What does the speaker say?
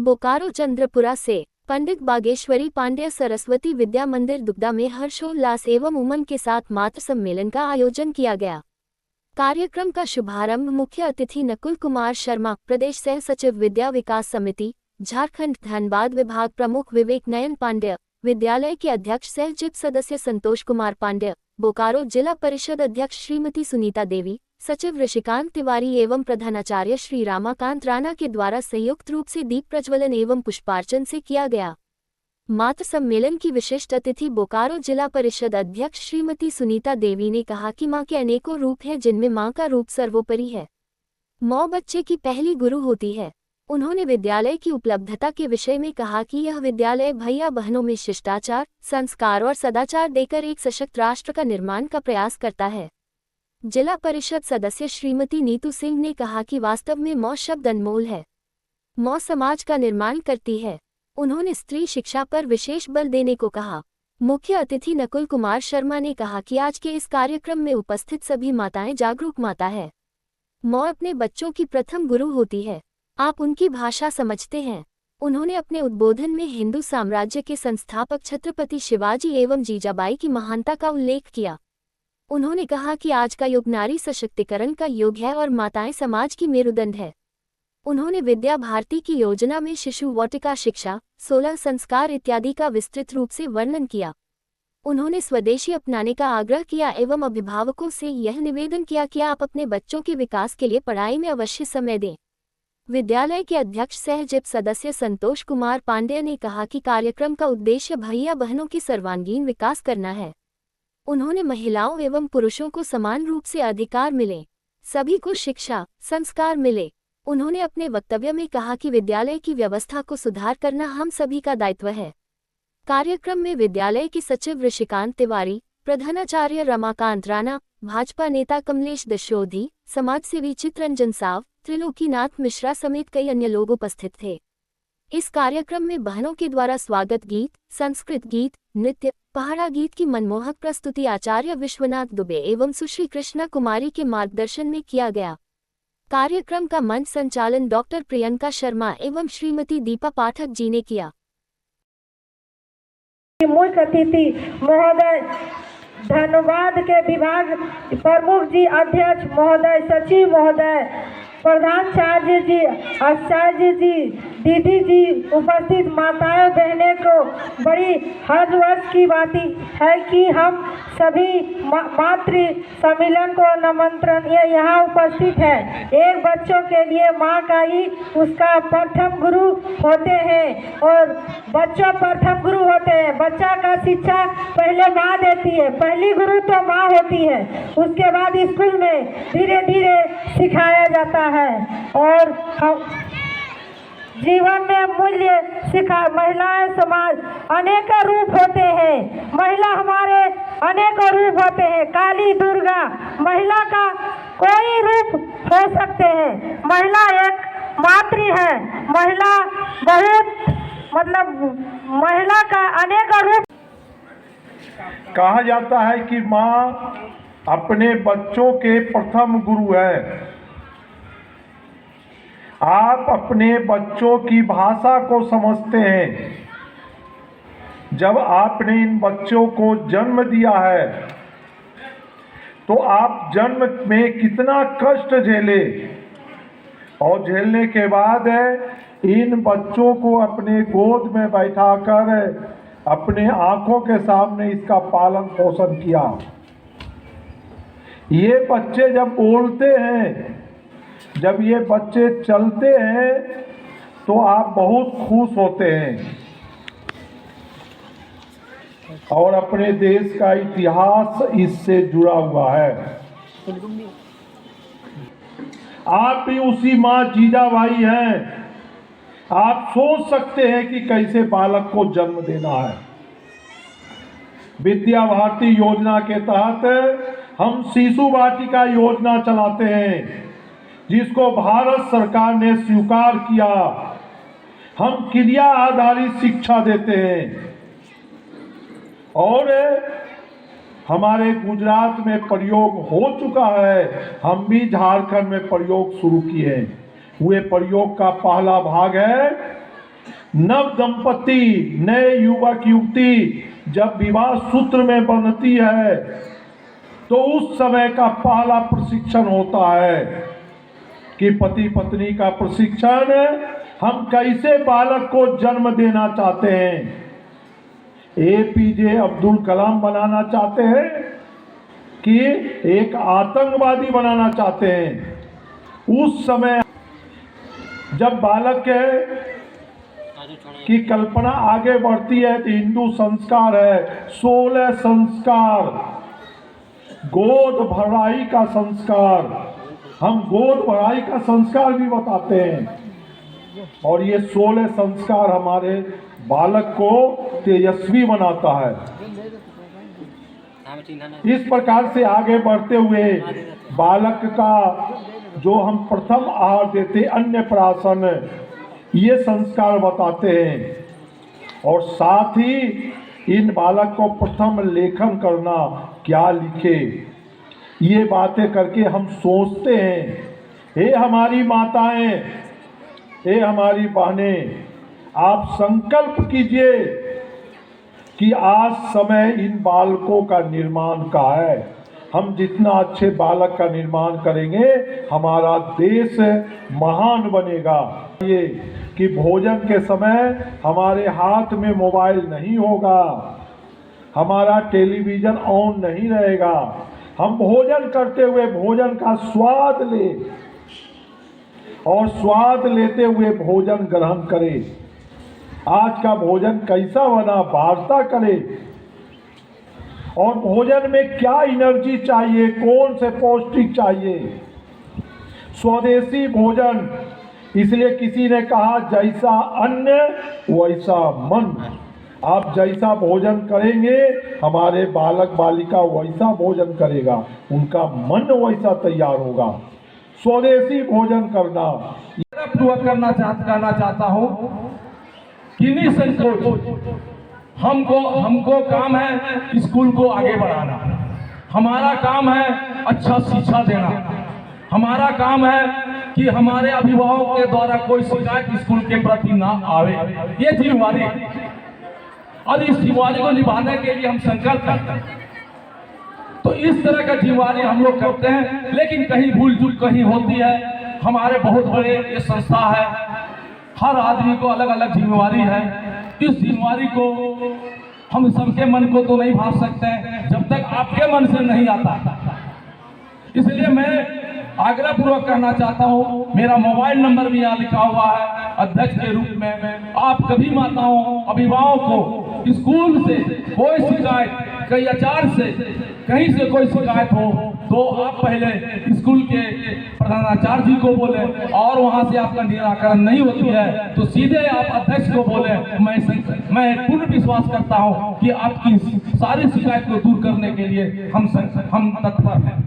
बोकारो चंद्रपुरा से पंडित बागेश्वरी पांड्य सरस्वती विद्या मंदिर दुग्धा में हर्षोल्लास एवं उमंग के साथ मातृ सम्मेलन का आयोजन किया गया। कार्यक्रम का शुभारंभ मुख्य अतिथि नकुल कुमार शर्मा, प्रदेश सह सचिव विद्या विकास समिति झारखंड धनबाद विभाग प्रमुख विवेक नयन पांड्य, विद्यालय के अध्यक्ष सह जिप सदस्य संतोष कुमार पांड्य, बोकारो जिला परिषद अध्यक्ष श्रीमती सुनीता देवी, सचिव ऋषिकांत तिवारी एवं प्रधानाचार्य श्री रामाकांत राणा के द्वारा संयुक्त रूप से दीप प्रज्वलन एवं पुष्पार्चन से किया गया। मातृ सम्मेलन की विशिष्ट अतिथि बोकारो जिला परिषद अध्यक्ष श्रीमती सुनीता देवी ने कहा कि मां के अनेकों रूप हैं, जिनमें मां का रूप सर्वोपरि है। मां बच्चे की पहली गुरु होती है। उन्होंने विद्यालय की उपलब्धता के विषय में कहा कि यह विद्यालय भैया बहनों में शिष्टाचार, संस्कार और सदाचार देकर एक सशक्त राष्ट्र का निर्माण का प्रयास करता है। जिला परिषद सदस्य श्रीमती नीतू सिंह ने कहा कि वास्तव में मौ शब्द अनमोल है। मौ समाज का निर्माण करती है। उन्होंने स्त्री शिक्षा पर विशेष बल देने को कहा। मुख्य अतिथि नकुल कुमार शर्मा ने कहा कि आज के इस कार्यक्रम में उपस्थित सभी माताएं जागरूक माता है। मौ अपने बच्चों की प्रथम गुरु होती है। आप उनकी भाषा समझते हैं। उन्होंने अपने उद्बोधन में हिंदू साम्राज्य के संस्थापक छत्रपति शिवाजी एवं जीजाबाई की महानता का उल्लेख किया। उन्होंने कहा कि आज का युग नारी सशक्तिकरण का युग है और माताएं समाज की मेरुदंड है। उन्होंने विद्या भारती की योजना में शिशु वाटिका शिक्षा, 16 संस्कार इत्यादि का विस्तृत रूप से वर्णन किया। उन्होंने स्वदेशी अपनाने का आग्रह किया एवं अभिभावकों से यह निवेदन किया कि आप अपने बच्चों के विकास के लिए पढ़ाई में अवश्य समय दें। विद्यालय के अध्यक्ष सह जिप सदस्य संतोष कुमार पांड्य ने कहा कि कार्यक्रम का उद्देश्य भैया बहनों की सर्वांगीण विकास करना है। उन्होंने महिलाओं एवं पुरुषों को समान रूप से अधिकार मिले, सभी को शिक्षा, संस्कार मिले। उन्होंने अपने वक्तव्य में कहा कि विद्यालय की व्यवस्था को सुधार करना हम सभी का दायित्व है। कार्यक्रम में विद्यालय के सचिव ऋषिकांत तिवारी, प्रधानाचार्य रमाकांत राणा, भाजपा नेता कमलेश दशोधी, समाजसेवी चित्रंजन साव, त्रिलोकीनाथ मिश्रा समेत कई अन्य लोग उपस्थित थे। इस कार्यक्रम में बहनों के द्वारा स्वागत गीत, संस्कृत गीत, नृत्य, पहाड़ा गीत की मनमोहक प्रस्तुति आचार्य विश्वनाथ दुबे एवं सुश्री कृष्णा कुमारी के मार्गदर्शन में किया गया। कार्यक्रम का मंच संचालन डॉक्टर प्रियंका शर्मा एवं श्रीमती दीपा पाठक जी ने किया। मुख्य अतिथि महोदय, धनबाद के विभाग प्रमुख जी, अध्यक्ष महोदय, सचिव महोदय, प्रधानाचार्य जी, आचार्य जी, दीदी जी, उपस्थित माताएं बहनें को बड़ी हर्ष की बात है कि हम सभी मातृ सम्मेलन को निमंत्रण यहाँ उपस्थित है। एक बच्चों के लिए माँ का ही उसका प्रथम गुरु होते हैं और बच्चों प्रथम गुरु होते हैं। बच्चा का शिक्षा पहले माँ देती है, पहली गुरु तो माँ होती है। उसके बाद स्कूल में धीरे धीरे सिखाया जाता है और जीवन में मूल्य सिखा। महिलाएं समाज अनेक रूप होते हैं। महिला हमारे अनेक रूप होते हैं। काली, दुर्गा, महिला का कोई रूप हो सकते हैं। महिला एक मातृ है। महिला बहुत महिला का अनेक रूप। कहा जाता है कि माँ अपने बच्चों के प्रथम गुरु है। आप अपने बच्चों की भाषा को समझते हैं। जब आपने इन बच्चों को जन्म दिया है तो आप जन्म में कितना कष्ट झेले और झेलने के बाद इन बच्चों को अपने गोद में बैठाकर अपने आंखों के सामने इसका पालन पोषण किया। ये बच्चे जब बोलते हैं, जब ये बच्चे चलते हैं तो आप बहुत खुश होते हैं और अपने देश का इतिहास इससे जुड़ा हुआ है। आप भी उसी माँ जीजाबाई हैं। आप सोच सकते हैं कि कैसे बालक को जन्म देना है। विद्या भारती योजना के तहत हम शिशु वाटिका योजना चलाते हैं, जिसको भारत सरकार ने स्वीकार किया। हम क्रिया आधारित शिक्षा देते हैं और हमारे गुजरात में प्रयोग हो चुका है। हम भी झारखंड में प्रयोग शुरू किए हुए। प्रयोग का पहला भाग है नव दंपति, नए युवक युवती जब विवाह सूत्र में बंधती है तो उस समय का पहला प्रशिक्षण होता है कि पति पत्नी का प्रशिक्षण, हम कैसे बालक को जन्म देना चाहते हैं। एपीजे अब्दुल कलाम बनाना चाहते हैं कि एक आतंकवादी बनाना चाहते हैं। उस समय जब बालक की कल्पना आगे बढ़ती है तो हिंदू संस्कार है 16 संस्कार, गोद भराई का संस्कार, हम गोद भराई का संस्कार भी बताते हैं। और ये 16 संस्कार हमारे बालक को तेजस्वी बनाता है। इस प्रकार से आगे बढ़ते हुए बालक का जो हम प्रथम आहार देते, अन्नप्राशन, ये संस्कार बताते हैं। और साथ ही इन बालक को प्रथम लेखन करना, क्या लिखे, ये बातें करके हम सोचते हैं। हे हमारी माताएं, हे हमारी बहनें, आप संकल्प कीजिए कि आज समय इन बालकों का निर्माण का है। हम जितना अच्छे बालक का निर्माण करेंगे हमारा देश महान बनेगा। ये कि भोजन के समय हमारे हाथ में मोबाइल नहीं होगा, हमारा टेलीविज़न ऑन नहीं रहेगा। हम भोजन करते हुए भोजन का स्वाद ले और स्वाद लेते हुए भोजन ग्रहण करें। आज का भोजन कैसा बना, वार्ता करें। और भोजन में क्या एनर्जी चाहिए, कौन से पौष्टिक चाहिए। स्वदेशी भोजन, इसलिए किसी ने कहा जैसा अन्न वैसा मन। आप जैसा भोजन करेंगे हमारे बालक बालिका वैसा भोजन करेगा, उनका मन वैसा तैयार होगा। स्वदेशी भोजन करना पूर्वक करना चाहता हूँ कि निसंकोच हमको काम है स्कूल को आगे बढ़ाना, हमारा काम है अच्छा शिक्षा देना, हमारा काम है कि हमारे अभिभावकों के द्वारा कोई शिकायत स्कूल के प्रति ना आवे। ये जिम्मेवारी है और इस जिम्मेवारी को निभाने के लिए हम संकल्प करते हैं। तो इस तरह का जिम्मेवारी हम लोग करते हैं, लेकिन कहीं भूल चूक कहीं होती है। हमारे बहुत बड़े ये संस्था है, हर आदमी को अलग अलग जिम्मेवारी है। इस जिम्मेवारी को हम सबके मन को तो नहीं भाग सकते हैं जब तक आपके मन से नहीं आता। इसलिए मैं आग्रह पूर्वक करना चाहता हूँ, मेरा मोबाइल नंबर भी यहाँ लिखा हुआ है अध्यक्ष के रूप में। आप कभी माताओं अभिभावकों को स्कूल से कोई शिकायत, कई आचार्य से कहीं से कोई शिकायत हो तो आप पहले स्कूल के प्रधानाचार्य जी को बोले, और वहां से आपका निराकरण नहीं होती है तो सीधे आप अध्यक्ष को बोले। मैं पूर्ण विश्वास करता हूं कि आपकी सारी शिकायत को दूर करने के लिए हम तत्पर हैं।